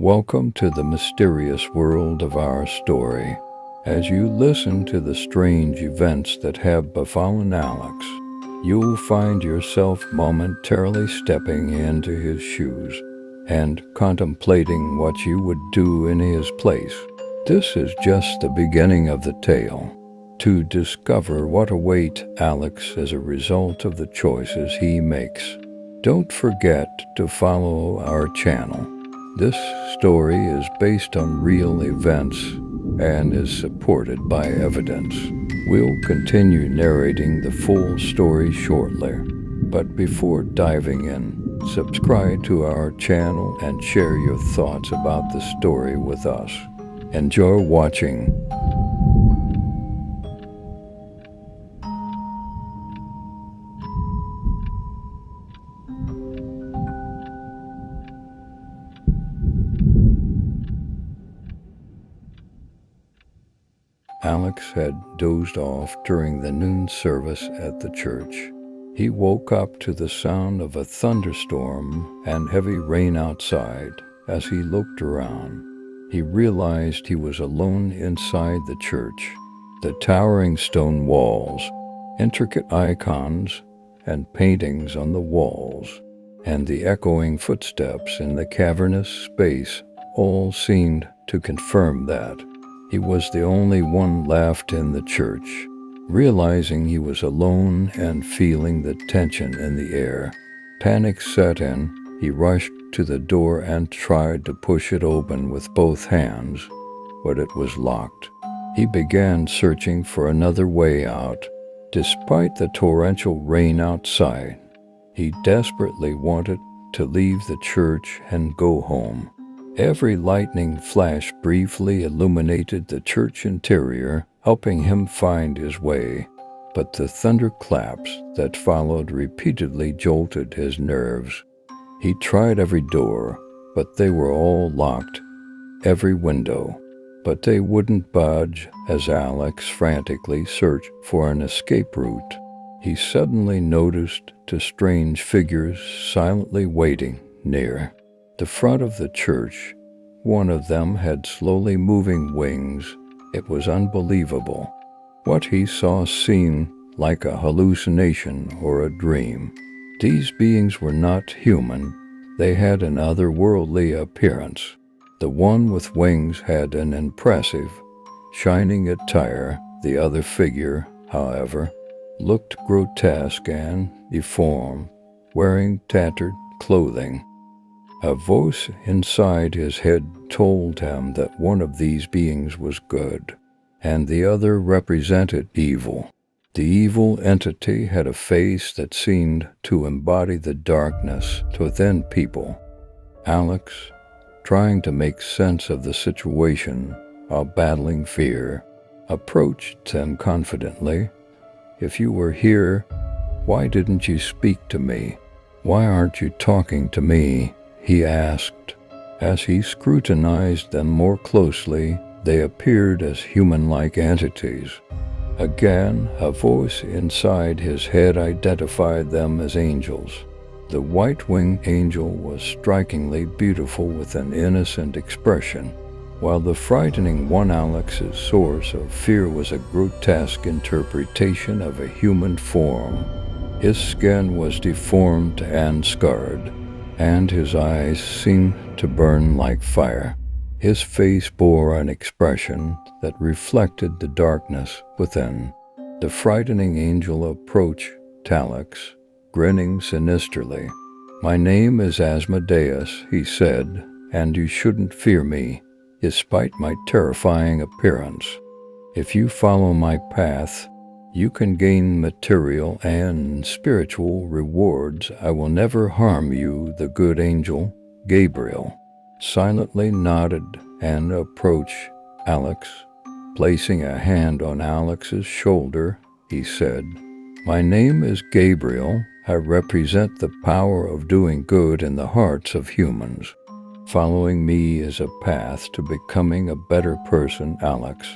Welcome to the mysterious world of our story. As you listen to the strange events that have befallen Alex, you'll find yourself momentarily stepping into his shoes and contemplating what you would do in his place. This is just the beginning of the tale. To discover what awaits Alex as a result of the choices he makes, don't forget to follow our channel. This story is based on real events and is supported by evidence. We'll continue narrating the full story shortly, but before diving in, subscribe to our channel and share your thoughts about the story with us. Enjoy watching. Alex had dozed off during the noon service at the church. He woke up to the sound of a thunderstorm and heavy rain outside. As he looked around, he realized he was alone inside the church. The towering stone walls, intricate icons and paintings on the walls, and the echoing footsteps in the cavernous space all seemed to confirm that he was the only one left in the church. Realizing he was alone and feeling the tension in the air, panic set in. He rushed to the door and tried to push it open with both hands, but it was locked. He began searching for another way out. Despite the torrential rain outside, he desperately wanted to leave the church and go home. Every lightning flash briefly illuminated the church interior, helping him find his way, but the thunderclaps that followed repeatedly jolted his nerves. He tried every door, but they were all locked, every window, but they wouldn't budge. As Alex frantically searched for an escape route, he suddenly noticed two strange figures silently waiting near the front of the church. One of them had slowly moving wings. It was unbelievable. What he saw seemed like a hallucination or a dream. These beings were not human. They had an otherworldly appearance. The one with wings had an impressive, shining attire. The other figure, however, looked grotesque and deformed, wearing tattered clothing. A voice inside his head told him that one of these beings was good, and the other represented evil. The evil entity had a face that seemed to embody the darkness within people. Alex, trying to make sense of the situation while battling fear, approached them confidently. "If you were here, why didn't you speak to me? Why aren't you talking to me?" he asked. As he scrutinized them more closely, they appeared as human-like entities. Again, a voice inside his head identified them as angels. The white-winged angel was strikingly beautiful with an innocent expression, while the frightening one, Alex's source of fear, was a grotesque interpretation of a human form. His skin was deformed and scarred, and his eyes seemed to burn like fire. His face bore an expression that reflected the darkness within. The frightening angel approached Alex, grinning sinisterly. "My name is Asmodeus," he said, "and you shouldn't fear me, despite my terrifying appearance. If you follow my path, you can gain material and spiritual rewards. I will never harm you." The good angel, Gabriel, silently nodded and approached Alex. Placing a hand on Alex's shoulder, he said, "My name is Gabriel. I represent the power of doing good in the hearts of humans. Following me is a path to becoming a better person." Alex,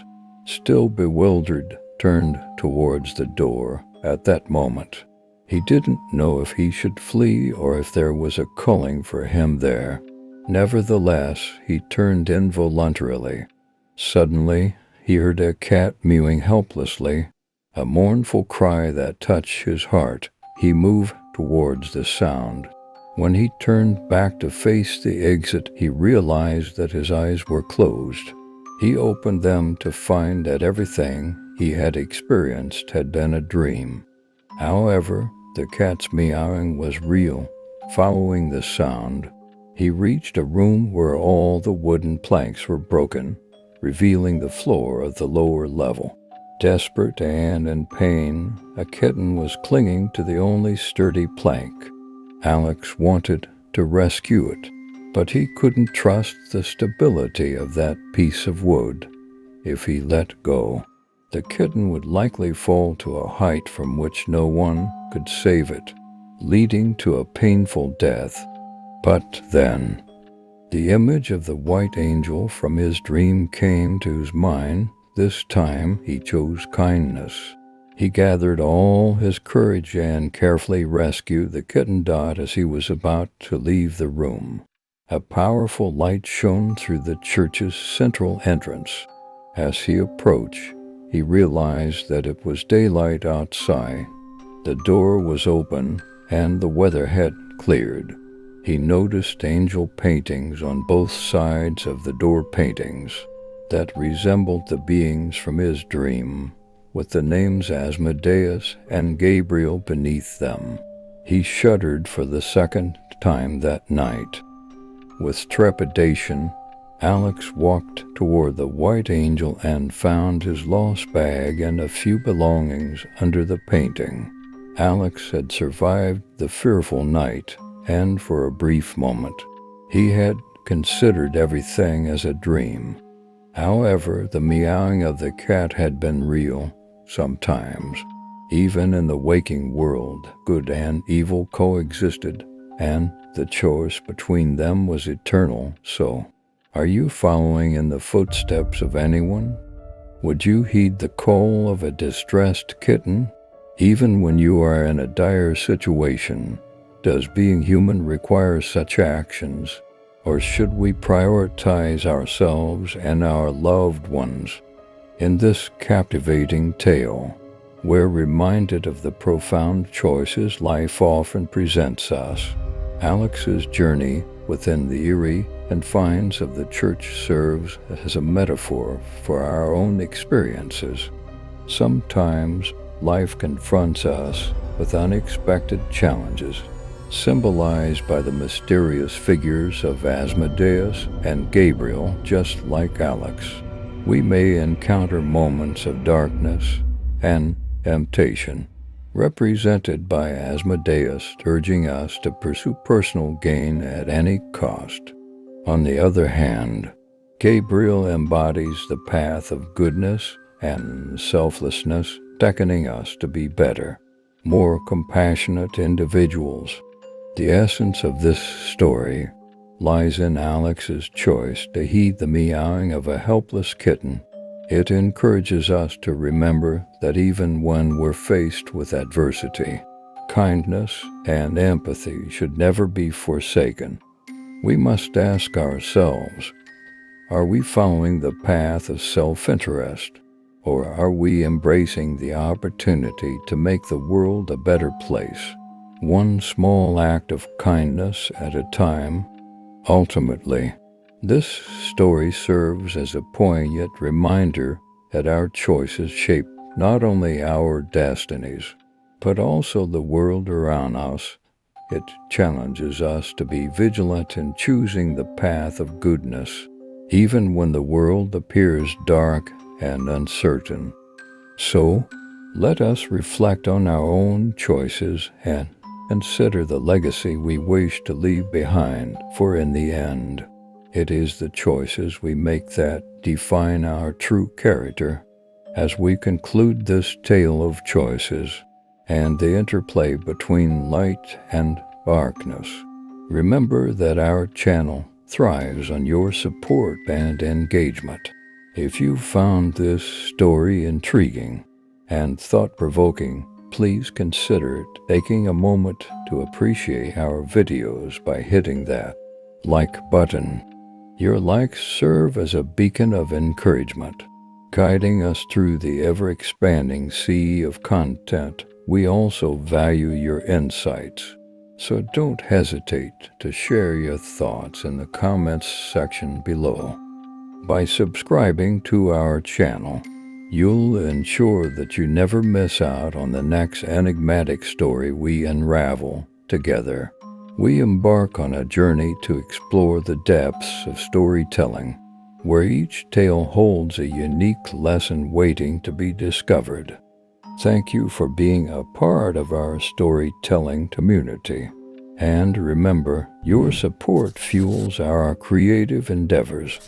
still bewildered, turned towards the door. At that moment, he didn't know if he should flee or if there was a calling for him there. Nevertheless, he turned involuntarily. Suddenly, he heard a cat mewing helplessly, a mournful cry that touched his heart. He moved towards the sound. When he turned back to face the exit, he realized that his eyes were closed. He opened them to find that everything he had experienced had been a dream. However, the cat's meowing was real. Following the sound, he reached a room where all the wooden planks were broken, revealing the floor of the lower level. Desperate and in pain, a kitten was clinging to the only sturdy plank. Alex wanted to rescue it, but he couldn't trust the stability of that piece of wood. If he let go, the kitten would likely fall to a height from which no one could save it, leading to a painful death. But then, the image of the white angel from his dream came to his mind. This time he chose kindness. He gathered all his courage and carefully rescued the kitten Dot as he was about to leave the room. A powerful light shone through the church's central entrance. As he approached, he realized that it was daylight outside. The door was open and the weather had cleared. He noticed angel paintings on both sides of the door, paintings that resembled the beings from his dream, with the names Asmodeus and Gabriel beneath them. He shuddered for the second time that night. With trepidation, Alex walked toward the white angel and found his lost bag and a few belongings under the painting. Alex had survived the fearful night, and for a brief moment, he had considered everything as a dream. However, the meowing of the cat had been real. Sometimes, even in the waking world, good and evil coexisted, and the choice between them was eternal. So, are you following in the footsteps of anyone? Would you heed the call of a distressed kitten? Even when you are in a dire situation, does being human require such actions? Or should we prioritize ourselves and our loved ones? In this captivating tale, we're reminded of the profound choices life often presents us. Alex's journey within the eerie confines of the church serves as a metaphor for our own experiences. Sometimes life confronts us with unexpected challenges, symbolized by the mysterious figures of Asmodeus and Gabriel. Just like Alex, we may encounter moments of darkness and temptation, represented by Asmodeus urging us to pursue personal gain at any cost. On the other hand, Gabriel embodies the path of goodness and selflessness, beckoning us to be better, more compassionate individuals. The essence of this story lies in Alex's choice to heed the meowing of a helpless kitten. It encourages us to remember that even when we're faced with adversity, kindness and empathy should never be forsaken. We must ask ourselves, are we following the path of self-interest, or are we embracing the opportunity to make the world a better place? One small act of kindness at a time. Ultimately, this story serves as a poignant reminder that our choices shape not only our destinies, but also the world around us. It challenges us to be vigilant in choosing the path of goodness, even when the world appears dark and uncertain. So, let us reflect on our own choices and consider the legacy we wish to leave behind, for in the end, it is the choices we make that define our true character. As we conclude this tale of choices and the interplay between light and darkness, remember that our channel thrives on your support and engagement. If you found this story intriguing and thought-provoking, please consider taking a moment to appreciate our videos by hitting that like button. Your likes serve as a beacon of encouragement, guiding us through the ever-expanding sea of content. We also value your insights, so don't hesitate to share your thoughts in the comments section below. By subscribing to our channel, you'll ensure that you never miss out on the next enigmatic story we unravel together. We embark on a journey to explore the depths of storytelling, where each tale holds a unique lesson waiting to be discovered. Thank you for being a part of our storytelling community. And remember, your support fuels our creative endeavors.